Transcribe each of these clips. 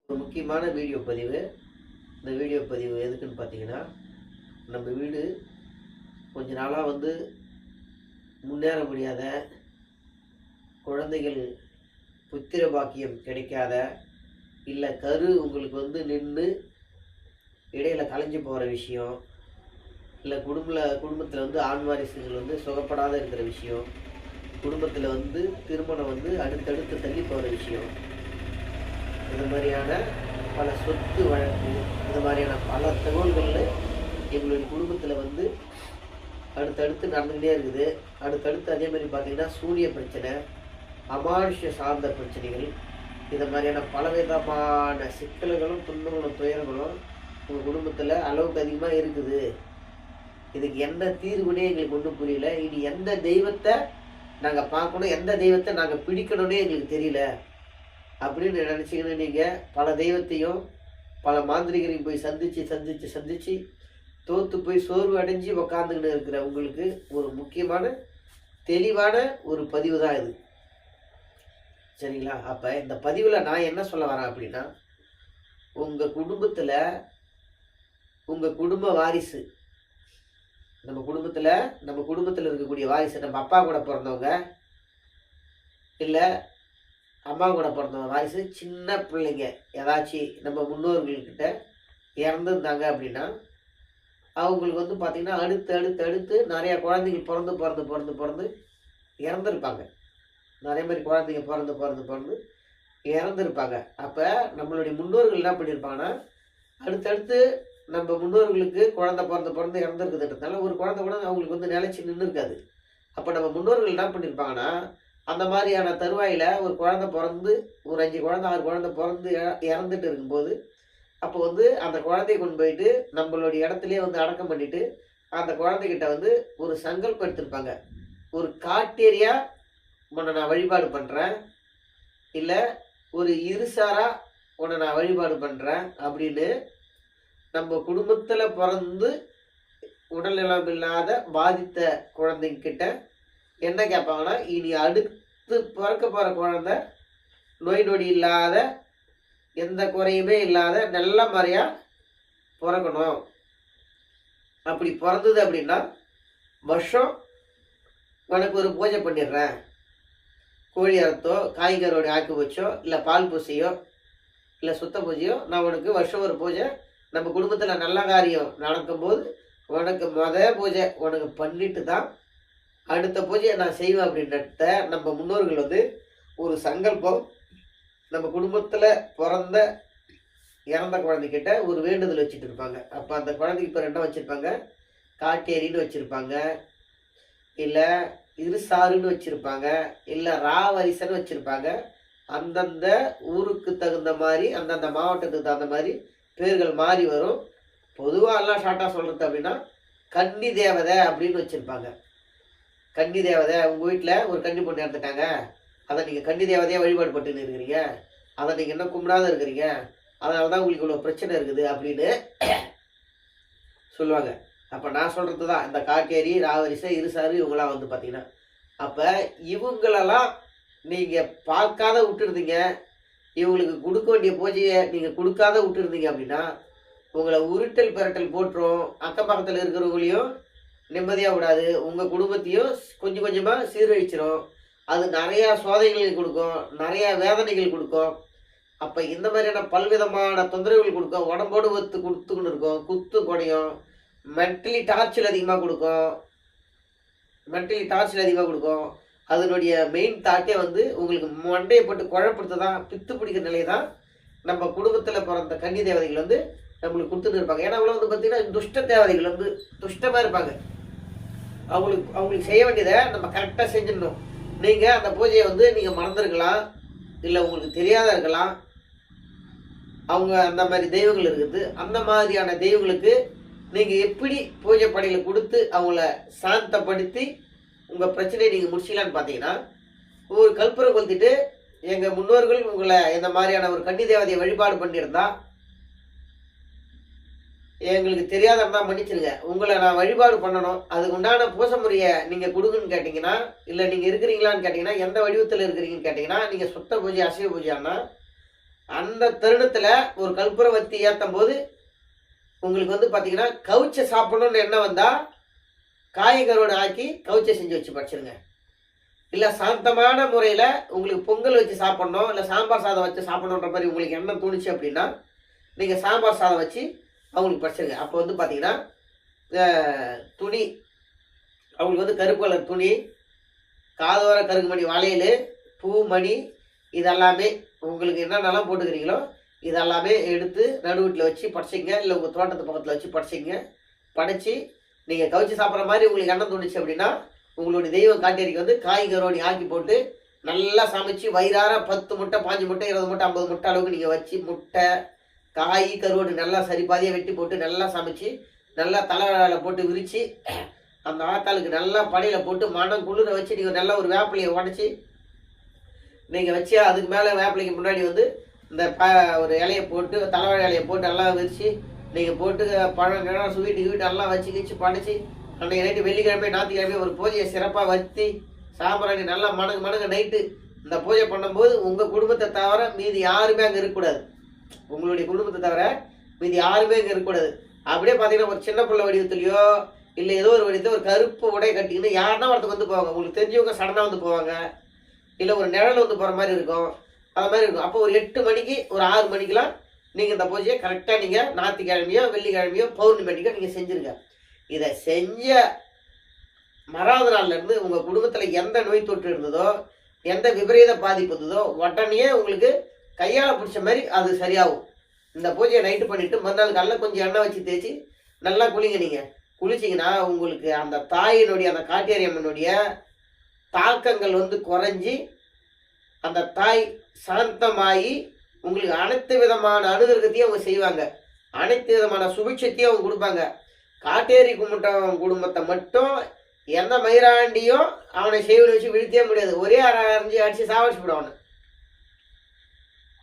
ஒரு முக்கியமான வீடியோ பதிவு. இந்த வீடியோ பதிவு எதுக்குன்னு பார்த்தீங்கன்னா, நம்ம வீடு கொஞ்ச நாளாக முன்னேற முடியாத, குழந்தைகள் புத்திர பாக்கியம் கிடைக்காத, இல்லை கரு உங்களுக்கு நின்று இடையில கலைஞ்சு போகிற விஷயம், இல்லை குடும்பத்தில் ஆண் வாரிசுகள் சுகப்படாத இருக்கிற விஷயம், குடும்பத்தில் திருமணம் அடுத்தடுத்து தள்ளி போகிற விஷயம், இந்த மாதிரியான பல சொத்து வழக்கு, இந்த மாதிரியான பல தகவல்களில் எங்களுடைய குடும்பத்தில் அடுத்தடுத்து நடந்துக்கிட்டே இருக்குது. அடுத்தடுத்து அதே மாதிரி பார்த்திங்கன்னா சூரிய பிரச்சனை, அமானுஷ்ய சார்ந்த பிரச்சனைகள், இந்த மாதிரியான பலவிதமான சிக்கல்களும் துன்பங்களும் துயரங்களும் உங்கள் குடும்பத்தில் அளவுக்கு அதிகமாக இருக்குது. இதுக்கு என்ன தீர்வுனே எங்களுக்கு ஒன்றும் புரியல. இனி எந்த தெய்வத்தை நாங்கள் பார்க்கணும், எந்த தெய்வத்தை நாங்கள் பிடிக்கணும்னே எங்களுக்கு தெரியல அப்படின்னு நினச்சிங்கன்னு நீங்கள் பல தெய்வத்தையும் பல மாந்திரிகரையும் போய் சந்தித்து தோற்று போய் சோர்வு அடைஞ்சு உக்காந்துக்கிட்டு இருக்கிற உங்களுக்கு ஒரு முக்கியமான தெளிவான ஒரு பதிவு தான் இது. சரிங்களா? அப்போ இந்த பதிவில் நான் என்ன சொல்ல வரேன் அப்படின்னா, உங்கள் குடும்பத்தில் உங்கள் குடும்ப வாரிசு, நம்ம குடும்பத்தில் இருக்கக்கூடிய வாரிசு, நம்ம அப்பா கூட பிறந்தவங்க இல்லை அம்மா கூட பிறந்தவங்க வாரிசு, சின்ன பிள்ளைங்க ஏதாச்சும் நம்ம முன்னோர்கள்கிட்ட இறந்துருந்தாங்க அப்படின்னா அவங்களுக்கு பார்த்திங்கன்னா அடுத்து நிறையா குழந்தைங்க பிறந்து இறந்துருப்பாங்க. நிறைய மாதிரி குழந்தைங்க பிறந்து இறந்துருப்பாங்க. அப்போ நம்மளுடைய முன்னோர்கள் என்ன பண்ணியிருப்பாங்கன்னா, அடுத்தடுத்து நம்ம முன்னோர்களுக்கு குழந்தை பிறந்து இறந்துருக்குதுன்றதுனால ஒரு குழந்தை கூட அவங்களுக்கு நிலைச்சி நின்று இருக்காது. அப்போ நம்ம முன்னோர்கள் என்ன பண்ணியிருப்பாங்கன்னா, அந்த மாதிரியான தருவாயில் ஒரு குழந்தை பிறந்து ஒரு 5 குழந்தை 6 குழந்தை பிறந்து இறந்துட்டு இருக்கும்போது, அப்போ அந்த குழந்தைய கொண்டு போயிட்டு நம்மளுடைய இடத்துலேயே அடக்கம் பண்ணிவிட்டு அந்த குழந்தைகிட்ட ஒரு சங்கல்பம் எடுத்திருப்பாங்க. ஒரு காட்டேரியா உன்னை நான் வழிபாடு பண்ணுறேன், இல்லை ஒரு இருசாரா உன்னை நான் வழிபாடு பண்ணுறேன் அப்படின்னு நம்ம குடும்பத்தில் பிறந்து உடல்நலம் இல்லாத பாதித்த குழந்தைங்கிட்ட என்ன கேட்பாங்கன்னா, இனி அடுத்து பிறக்க போகிற குழந்தை நோய் நொடி இல்லாத, எந்த குறையுமே இல்லாத நல்ல மாதிரியாக பிறக்கணும். அப்படி பிறந்தது அப்படின்னா வருஷம் உனக்கு ஒரு பூஜை பண்ணிடுறேன். கோழி அறுத்தோ, காய்கறியோட ஆக்கி வச்சோ, இல்லை பால் பூசையோ, இல்லை சுத்த பூஜையோ, நான் உனக்கு வருஷம் ஒரு பூஜை, நம்ம குடும்பத்தில் நல்ல காரியம் நடக்கும்போது உனக்கு பூஜை உனக்கு பண்ணிட்டு தான் அடுத்த பூஜையை நான் செய்வேன் அப்படின்றத நம்ம முன்னோர்கள் ஒரு சங்கல்பம் நம்ம குடும்பத்தில் பிறந்த இறந்த குழந்தைகிட்ட ஒரு வேண்டுதல் வச்சுட்டு இருப்பாங்க. அப்போ அந்த குழந்தைக்கு பேர் என்ன வச்சுருப்பாங்க? காட்டேரின்னு வச்சுருப்பாங்க, இல்லை இருசாருன்னு வச்சுருப்பாங்க, இல்லை ராவரிசன்னு வச்சுருப்பாங்க. அந்தந்த ஊருக்கு தகுந்த மாதிரி, அந்தந்த மாவட்டத்துக்கு தகுந்த மாதிரி பேர்கள் மாறி வரும். பொதுவாக எல்லாம் ஷார்ட்டாக சொல்கிறது அப்படின்னா கன்னி தேவதை அப்படின்னு வச்சுருப்பாங்க. கன்னி தேவதை, உங்கள் வீட்டில் ஒரு கன்னி பொண்ணு இறந்துட்டாங்க, அதை நீங்கள் கன்னி தேவதையாக வழிபாடு பட்டுன்னு இருக்கிறீங்க, அதை நீங்கள் இன்னும் கும்பிடாத இருக்கிறீங்க, அதனால தான் உங்களுக்கு இவ்வளோ பிரச்சனை இருக்குது அப்படின்னு சொல்லுவாங்க. அப்போ நான் சொல்கிறது தான் இந்த காட்டேரி, ராவரிசை, இருசாரு இவங்களாம் பார்த்தீங்கன்னா, அப்போ இவங்களெல்லாம் நீங்கள் பார்க்காத விட்டுருந்தீங்க, இவங்களுக்கு கொடுக்க வேண்டிய பூஜையை நீங்கள் கொடுக்காத விட்டுருந்தீங்க அப்படின்னா உங்களை உருட்டல் பெரட்டல் போட்டுரும். அக்கம் பக்கத்தில் இருக்கிறவங்களையும் நிம்மதியாக விடாது, உங்கள் குடும்பத்தையும் கொஞ்சம் கொஞ்சமாக சீரழிச்சிடும். அது நிறையா சோதனைகள் கொடுக்கும், நிறையா வேதனைகள் கொடுக்கும். அப்போ இந்த மாதிரியான பல்விதமான தொந்தரவுகள் கொடுக்கும். உடம்போடு கொடுத்துக்கின்னு இருக்கும், குத்து குடையும், மென்டலி டார்ச்சர் அதிகமாக கொடுக்கும். அதனுடைய மெயின் தாட்டே உங்களுக்கு மண்டையை போட்டு குழப்பத்தை தான், பித்து பிடிக்கிற நிலையை தான் நம்ம குடும்பத்தில் பிறந்த கன்னி தேவதைகள் நம்மளுக்கு கொடுத்துட்டு இருப்பாங்க. ஏன்னா அவங்கள பார்த்தீங்கன்னா துஷ்ட தேவதைகள் துஷ்டமாக இருப்பாங்க. அவங்களுக்கு செய்ய வேண்டியதை நம்ம கரெக்டாக செஞ்சிடணும். நீங்கள் அந்த பூஜையை நீங்கள் மறந்துருக்கலாம், இல்லை உங்களுக்கு தெரியாத இருக்கலாம். அவங்க அந்த மாதிரி தெய்வங்கள் இருக்குது. அந்த மாதிரியான தெய்வங்களுக்கு நீங்கள் எப்படி பூஜை படையில் கொடுத்து அவங்கள சாந்தப்படுத்தி உங்கள் பிரச்சனையை நீங்கள் முடிச்சிக்கலான்னு பார்த்தீங்கன்னா, ஒரு கற்பூரம் கொளுத்திட்டு எங்கள் முன்னோர்கள் உங்களை இந்த மாதிரியான ஒரு கன்னி தேவதையை வழிபாடு பண்ணியிருந்தா எங்களுக்கு தெரியாத இருந்தால் மன்னிச்சிருங்க, உங்களை நான் வழிபாடு பண்ணணும், அதுக்கு உண்டான பூசை முறையை நீங்கள் கொடுங்கன்னு கேட்டிங்கன்னா, இல்லை நீங்கள் இருக்கிறீங்களான்னு கேட்டிங்கன்னா, எந்த வடிவத்தில் இருக்கிறீங்கன்னு கேட்டிங்கன்னா, நீங்கள் சுத்த பூஜை அசைவ பூஜையானா அந்த தருணத்தில் ஒரு கற்பூரவத்தி ஏற்றும் போது உங்களுக்கு வந்து பார்த்தீங்கன்னா கவுச்சை சாப்பிடணும்னு எண்ணம் வந்தால் காய்கறோடு ஆக்கி கவுச்சை செஞ்சு வச்சு படிச்சிருங்க. இல்லை சாந்தமான முறையில் உங்களுக்கு பொங்கல் வச்சு சாப்பிட்ணும், இல்லை சாம்பார் சாதம் வச்சு சாப்பிடணுன்ற மாதிரி உங்களுக்கு எண்ணம் தோணுச்சு அப்படின்னா நீங்கள் சாம்பார் சாதம் வச்சு அவங்களுக்கு படிச்சிருங்க. அப்போ வந்து பார்த்தீங்கன்னா துணி அவங்களுக்கு வந்து கருப்பு கலர் துணி, காதோர கருங்குமணி வளையல், பூ மணி, இதெல்லாமே உங்களுக்கு என்னென்னலாம் போட்டுக்கிறீங்களோ இதெல்லாமே எடுத்து நடுவீட்டில் வச்சு படைச்சிங்க. இல்லை உங்கள் தோட்டத்து பக்கத்தில் வச்சு படைச்சிங்க. படைச்சி நீங்கள் கவிச்சு சாப்பிட்ற மாதிரி உங்களுக்கு எண்ணம் தோணுச்சு அப்படின்னா உங்களுடைய தெய்வம் காட்டேரிக்கு வந்து காய்கறோடி ஆக்கி போட்டு நல்லா சமைச்சு வயிறார 10 முட்டை 5 முட்டை 20 முட்டை 50 முட்டை அளவுக்கு நீங்கள் வச்சு முட்டை காய் கருவோடு நல்லா சரிபாதியாக வெட்டி போட்டு நல்லா சமைச்சு நல்லா தலையில் போட்டு விரித்து அந்த ஆத்தாளுக்கு நல்லா படையில் போட்டு மனம் குளிர வச்சு நீங்கள் நல்லா ஒரு வேப்பிலையை உடச்சி நீங்கள் வச்சு அதுக்கு மேலே வேப்பிலைக்கு முன்னாடி வந்து இந்த ஒரு இலையை போட்டு தலைவாழை இலையை போட்டு நல்லா விரித்து நீங்கள் போட்டு பழம் ஸ்வீட்டு நல்லா வச்சு படைச்சி அன்றைக்கி நைட்டு வெள்ளிக்கிழமை ஞாயிற்றுக்கிழமை ஒரு பூஜையை சிறப்பாக வச்சு சாம்பிராணி நல்லா மணங்க நைட்டு இந்த பூஜை பண்ணும்போது உங்கள் குடும்பத்தை தவிர மீதி யாருமே அங்கே இருக்கக்கூடாது. உங்களுடைய குடும்பத்தை தவிர மீதி யாருமே அங்கே இருக்கக்கூடாது. அப்படியே பார்த்தீங்கன்னா ஒரு சின்ன பிள்ளை வடிவத்துலையோ இல்லை ஏதோ ஒரு வடிவத்தை ஒரு கருப்பு உடை கட்டிக்கின்னு யாருன்னா ஒருத்தர் வந்து போவாங்க. உங்களுக்கு தெரிஞ்சவங்க சடனாக வந்து போவாங்க, இல்லை ஒரு நிழல் வந்து போகிற மாதிரி இருக்கும், அது மாதிரி இருக்கும். அப்போ ஒரு 8 மணிக்கு ஒரு 6 மணிக்கெலாம் நீங்கள் இந்த பூஜையை கரெக்டாக நீங்கள் ஞாயிற்றுக்கிழமையோ வெள்ளிக்கிழமையோ பௌர்ணமி அன்றைக்கோ நீங்கள் செஞ்சுருங்க. இதை செஞ்ச மறாவது நாள்லேருந்து உங்கள் குடும்பத்தில் எந்த நோய் தொற்று இருந்ததோ எந்த விபரீத பாதிப்பு இருந்ததோ உடனே உங்களுக்கு கையால் பிடிச்ச மாதிரி அது சரியாகும். இந்த பூஜையை நைட்டு பண்ணிவிட்டு மறுநாள் காலையில் கொஞ்சம் எண்ணெய் வச்சு தேய்ச்சி நல்லா குளிங்க. நீங்கள் குளிச்சிங்கன்னா உங்களுக்கு அந்த தாயினுடைய அந்த காட்டேரி அம்மனுடைய தாக்கங்கள் வந்து குறைஞ்சி அந்த தாய் சாந்தமாகி உங்களுக்கு அனைத்து விதமான அனுகிரகத்தையும் அவங்க செய்வாங்க, அனைத்து விதமான சுபிட்சத்தையும் அவங்க கொடுப்பாங்க. காட்டேரி கும்பிட்டவன் குடும்பத்தை மட்டும் எந்த மயிராண்டியும் அவனை செய்வனை வச்சு வீழ்த்தே முடியாது. ஒரே அடிச்சு சாவடிச்சு விடுவான்.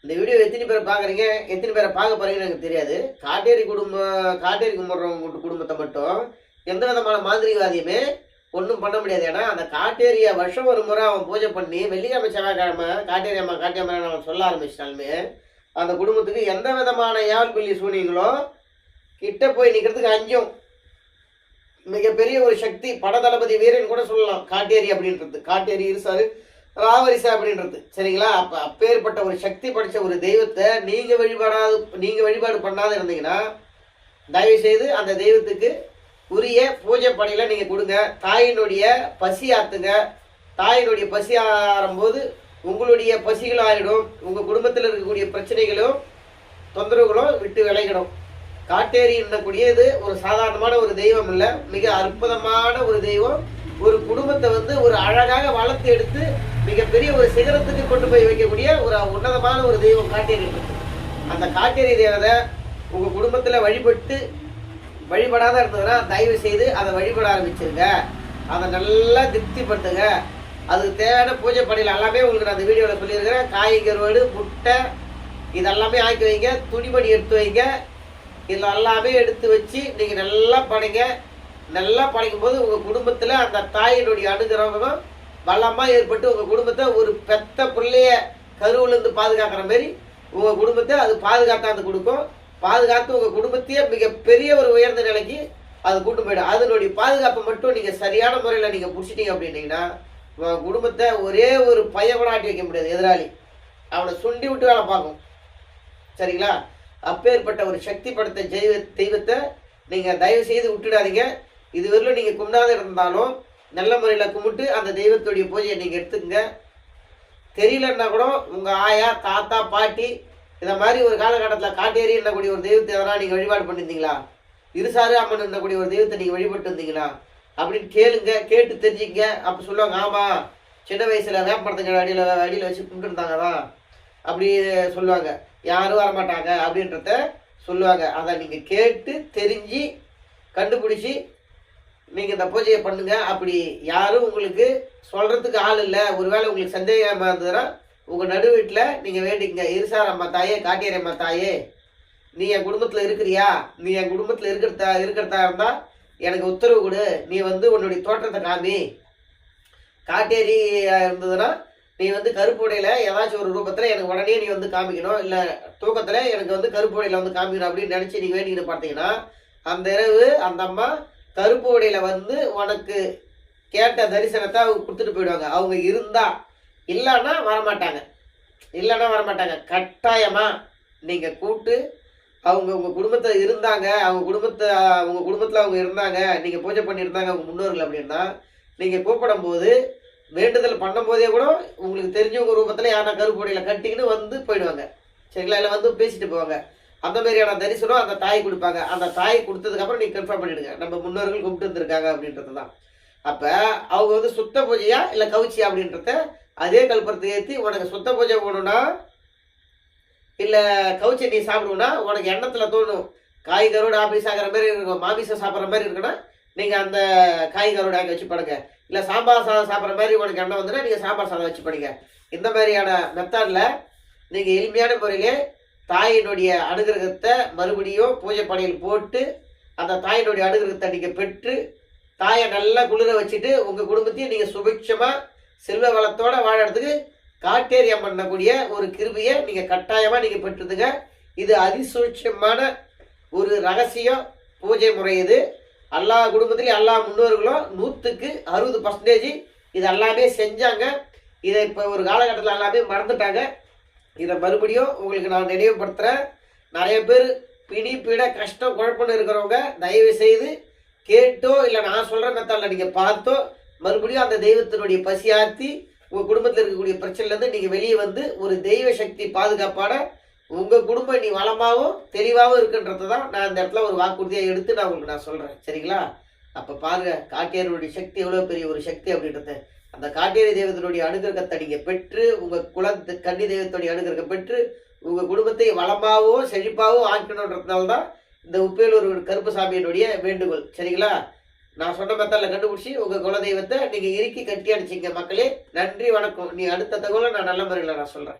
இந்த வீடியோ எத்தனை பேரை பார்க்குறீங்க, எத்தனை பேரை பார்க்க போறீங்கன்னு எனக்கு தெரியாது. காட்டேரி கும்பிட்றவங்க குடும்பத்தை மட்டும் எந்த விதமான மாந்திரிகவாதியுமே ஒன்றும் பண்ண முடியாது. ஏன்னா அந்த காட்டேரியை வருஷம் ஒரு முறை அவன் பூஜை பண்ணி வெள்ளிக்கிழமை செவ்வாய்க்கிழமை காட்டேரி அம்மா அவன் சொல்ல ஆரம்பிச்சிட்டாலுமே அந்த குடும்பத்துக்கு எந்த விதமான ஏவல் பில்லி சூனியங்களோ கிட்ட போய் நிற்கிறதுக்கு அஞ்சும். மிகப்பெரிய ஒரு சக்தி படதளபதி வீரன் கூட சொல்லலாம் காட்டேரி அப்படின்றது. காட்டேரி இருசாரு ராவரிசா அப்படின்றது சரிங்களா. அப்பேற்பட்ட ஒரு சக்தி படைச்ச ஒரு தெய்வத்தை நீங்கள் வழிபாடு பண்ணாத இருந்தீங்கன்னா தயவு செய்து அந்த தெய்வத்துக்கு உரிய பூஜை பணியில் நீங்கள் கொடுங்க. தாயினுடைய பசி ஆற்றுங்க. தாயினுடைய பசி ஆறும்போது உங்களுடைய பசிகளும் ஆகிடும், உங்கள் குடும்பத்தில் இருக்கக்கூடிய பிரச்சனைகளும் தொந்தரவுகளும் விட்டு விலகிடும். காட்டேரி என்னக்கூடியது ஒரு சாதாரணமான ஒரு தெய்வம் இல்லை, மிக அற்புதமான ஒரு தெய்வம். ஒரு குடும்பத்தை வந்து ஒரு அழகாக வளர்த்து எடுத்து மிகப்பெரிய ஒரு சிகரத்துக்கு கொண்டு போய் வைக்கக்கூடிய ஒரு உன்னதமான ஒரு தெய்வம் காட்டேரி இருக்குது. அந்த காட்டேரி தேவதை உங்கள் குடும்பத்தில் வழிபடாத இருந்ததுன்னா தயவு செய்து அதை வழிபட ஆரம்பிச்சிருங்க. அதை நல்லா திருப்திப்படுத்துங்க. அதுக்கு தேவையான பூஜை பணியில் எல்லாமே உங்களுக்கு நான் அந்த வீடியோவில் சொல்லியிருக்கிறேன். காய்கறி முட்டை இதெல்லாமே ஆக்கி வைங்க, துணிமணி எடுத்து வைங்க. இதில் எல்லாமே எடுத்து வச்சு நீங்கள் நல்லா படைங்க. நல்லா படைக்கும் போது உங்கள் குடும்பத்தில் அந்த தாயினுடைய அனுகிரகம் வளமாக ஏற்பட்டு உங்கள் குடும்பத்தை ஒரு பெத்த பிள்ளைய கருவிலேருந்து பாதுகாக்கிற மாதிரி உங்கள் குடும்பத்தை அது பாதுகாத்தாந்து கொடுக்கும். பாதுகாத்து உங்கள் குடும்பத்தையே மிகப்பெரிய ஒரு உயர்ந்த நிலைக்கு அது கூட்டு போயிடும். அதனுடைய பாதுகாப்பை மட்டும் நீங்கள் சரியான முறையில் நீங்கள் பிடிச்சிட்டீங்க அப்படின்னீங்கன்னா உங்கள் குடும்பத்தை ஒரே ஒரு பையன் கூட ஆட்டி வைக்க முடியாது. எதிராளி அவனை சுண்டி விட்டு வேலை பார்க்கும் சரிங்களா. அப்பேற்பட்ட ஒரு சக்தி படுத்த தெய்வத்தை நீங்கள் தயவு செய்து விட்டுடாதீங்க. இதுவரையிலும் நீங்கள் கும்பிடாத இருந்தாலும் நல்ல முறையில் கும்பிட்டு அந்த தெய்வத்துடைய பூஜையை நீங்கள் எடுத்துக்கங்க. தெரியலன்னா கூட உங்கள் ஆயா தாத்தா பாட்டி இந்த மாதிரி ஒரு காலகட்டத்தில் காட்டேரி என்னக்கூடிய ஒரு தெய்வத்தை எதனா நீங்கள் வழிபாடு பண்ணியிருந்தீங்களா, இருசாரு அம்மன் என்னக்கூடிய ஒரு தெய்வத்தை நீங்கள் வழிபட்டு இருந்தீங்களா அப்படின்னு கேளுங்க. கேட்டு தெரிஞ்சுங்க. அப்போ சொல்லுவாங்க, ஆமாம் சின்ன வயசில் வேப்பமரத்துக்கு அடியில் வச்சு கும்பிட்டுருந்தாங்க தான் அப்படி சொல்லுவாங்க. யாரும் வரமாட்டாங்க அப்படின்றத சொல்லுவாங்க. அதை நீங்கள் கேட்டு தெரிஞ்சு கண்டுபிடிச்சி நீங்கள் இந்த பூஜையை பண்ணுங்க. அப்படி யாரும் உங்களுக்கு சொல்கிறதுக்கு ஆள் இல்லை, ஒருவேளை உங்களுக்கு சந்தேகமாக இருந்ததுன்னா உங்கள் நடு வீட்டில் நீங்கள் வேண்டிங்க, இருசார் அம்மா தாயே காட்டேரி அம்மா தாயே நீ என் குடும்பத்தில் இருக்கிறியா, நீ என் குடும்பத்தில் இருக்கிறதா இருந்தால் எனக்கு உத்தரவு கொடு, நீ வந்து உன்னுடைய தோற்றத்தை காமி, காட்டேரி இருந்ததுன்னா நீ வந்து கருப்பு உடையில ஏதாச்சும் ஒரு ரூபத்துல எனக்கு உடனே நீ வந்து காமிக்கணும், இல்ல தூக்கத்துல எனக்கு வந்து கருப்பு உடையில வந்து காமிக்கணும் அப்படின்னு நினைச்சு நீங்க வேண்டிக்கிட்டு பார்த்தீங்கன்னா, அந்த இரவு அந்த அம்மா கருப்பு உடையில வந்து உனக்கு கேட்ட தரிசனத்தை அவங்க கொடுத்துட்டு போயிடுவாங்க. அவங்க இருந்தா, இல்லைன்னா வரமாட்டாங்க. கட்டாயமா நீங்க கூட்டு அவங்க உங்க குடும்பத்துல இருந்தாங்க, அவங்க குடும்பத்துல அவங்க இருந்தாங்க, நீங்க பூஜை பண்ணியிருந்தாங்க அவங்க முன்னோர்கள் அப்படின்னா, நீங்க கூப்பிடும்போது வேண்டுதல் பண்ணும்போதே கூட உங்களுக்கு தெரிஞ்சவங்க ரூபத்துல யாரா கருப்பு உடையில கட்டிக்கின்னு வந்து போயிடுவாங்க. சரிங்களா? இல்லை வந்து பேசிட்டு போவாங்க. அந்த மாதிரியான தரிசனம் அந்த தாய் கொடுப்பாங்க. அந்த தாய் கொடுத்ததுக்கு அப்புறம் நீங்க கன்ஃபார்ம் பண்ணிடுங்க, நம்ம முன்னோர்கள் கும்பிட்டு வந்திருக்காங்க அப்படின்றது தான். அப்ப அவங்க வந்து சுத்த பூஜையா இல்ல கவுச்சியா அப்படின்றத அதே கல்புரத்தை ஏற்றி உனக்கு சுத்த பூஜை போகணும்னா இல்ல கவுச்சி நீ சாப்பிடுவோம்னா உனக்கு எண்ணத்துல தோணும் காய் கருவாடு ஆபீஸ் ஆகிற மாதிரி இருக்கும், மாமிசம் சாப்பிட்ற மாதிரி இருக்குன்னா நீங்க அந்த காய் கருவாடு ஆக்கி வச்சு படுங்க. இல்ல சாம்பார் சாதம் சாப்பிட்ற மாதிரி உனக்கு எண்ணம் வந்துன்னா நீங்க சாம்பார் சாதம் வச்சு படிங்க. இந்த மாதிரியான மெத்தட்ல நீங்க எளிமையான முறையிலே தாயினுடைய அனுகிரகத்தை மறுபடியும் பூஜை பணியில் போட்டு அந்த தாயினுடைய அனுகிரகத்தை நீங்க பெற்று தாயை நல்லா குளிர வச்சுட்டு உங்க குடும்பத்தையும் நீங்க சுபிட்சமா செல்வ வளத்தோட வாழறதுக்கு காட்டேரியம் பண்ணக்கூடிய ஒரு கிருபியை நீங்க கட்டாயமா நீங்க பெற்றுதுங்க. இது அதிசூட்சமான ஒரு ரகசியம் பூஜை முறை. இது எல்லா குடும்பத்திலையும் எல்லா முன்னோர்களும் 100% இது எல்லாமே செஞ்சாங்க. இதை இப்போ ஒரு காலகட்டத்தில் எல்லாமே மறந்துட்டாங்க. இதை மறுபடியும் உங்களுக்கு நான் நினைவுபடுத்துறேன். நிறைய பேர் பிடி பீட கஷ்டம் குழப்பம்னு இருக்கிறவங்க தயவு செய்து கேட்டோ இல்லை நான் சொல்ற மெத்தடில் நீங்க பார்த்தோ மறுபடியும் அந்த தெய்வத்தினுடைய பசியார்த்தி உங்க குடும்பத்தில் இருக்கக்கூடிய பிரச்சனைலேருந்து நீங்க வெளியே வந்து ஒரு தெய்வ சக்தி பாதுகாப்பான உங்க குடும்பம் நீ வளமாகவும் தெளிவாகவும் இருக்குன்றது தான் நான் இந்த இடத்துல ஒரு வாக்குறுதியை எடுத்து நான் உங்களுக்கு நான் சொல்றேன். சரிங்களா? அப்ப பாருங்க காட்டேரியுடைய சக்தி எவ்வளவு பெரிய ஒரு சக்தி அப்படின்றத. அந்த காட்டேரி தெய்வத்தினுடைய அனுகிரகத்தை நீங்க பெற்று உங்க கன்னி தெய்வத்துடைய அனுகிரகம் பெற்று உங்க குடும்பத்தை வளமாகவும் செழிப்பாகவும் ஆக்கணுன்றதுனால தான் இந்த உப்பேலூர் கருப்பசாமியினுடைய வேண்டுகோள். சரிங்களா? நான் சொன்ன மெத்தடில் கண்டுபிடிச்சி உங்க குலதெய்வத்தை நீங்க இறுக்கி கட்டி அடிச்சிங்க மக்களே. நன்றி, வணக்கம். நீ அடுத்த தகவலை நான் நல்ல முறையில் நான் சொல்றேன்.